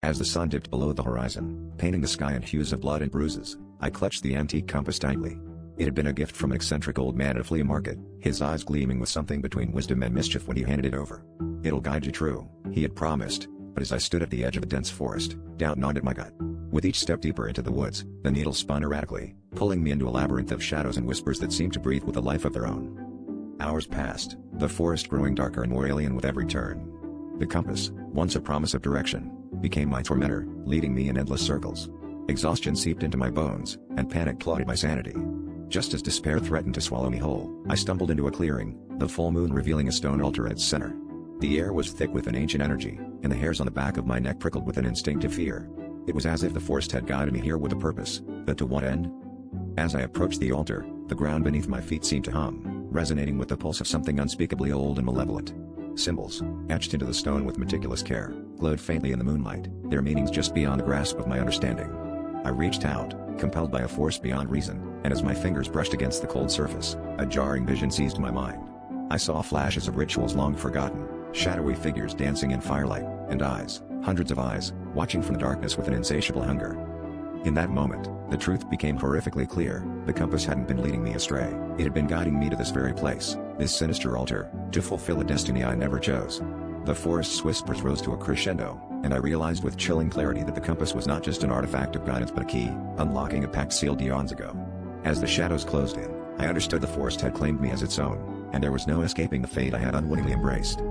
As the sun dipped below the horizon, painting the sky in hues of blood and bruises, I clutched the antique compass tightly. It had been a gift from an eccentric old man at a flea market, his eyes gleaming with something between wisdom and mischief when he handed it over. "It'll guide you true," he had promised, but as I stood at the edge of a dense forest, doubt gnawed at my gut. With each step deeper into the woods, the needle spun erratically, pulling me into a labyrinth of shadows and whispers that seemed to breathe with a life of their own. Hours passed, the forest growing darker and more alien with every turn. The compass, once a promise of direction, became my tormentor, leading me in endless circles. Exhaustion seeped into my bones, and panic clouded my sanity. Just as despair threatened to swallow me whole, I stumbled into a clearing, the full moon revealing a stone altar at its center. The air was thick with an ancient energy, and the hairs on the back of my neck prickled with an instinctive fear. It was as if the forest had guided me here with a purpose, but to what end? As I approached the altar, the ground beneath my feet seemed to hum, resonating with the pulse of something unspeakably old and malevolent. Symbols, etched into the stone with meticulous care, glowed faintly in the moonlight, their meanings just beyond the grasp of my understanding. I reached out, compelled by a force beyond reason, and as my fingers brushed against the cold surface, a jarring vision seized my mind. I saw flashes of rituals long forgotten, shadowy figures dancing in firelight, and eyes, hundreds of eyes, watching from the darkness with an insatiable hunger. In that moment, the truth became horrifically clear. The compass hadn't been leading me astray, it had been guiding me to this very place, this sinister altar, to fulfill a destiny I never chose. The forest's whispers rose to a crescendo, and I realized with chilling clarity that the compass was not just an artifact of guidance but a key, unlocking a pact sealed eons ago. As the shadows closed in, I understood the forest had claimed me as its own, and there was no escaping the fate I had unwittingly embraced.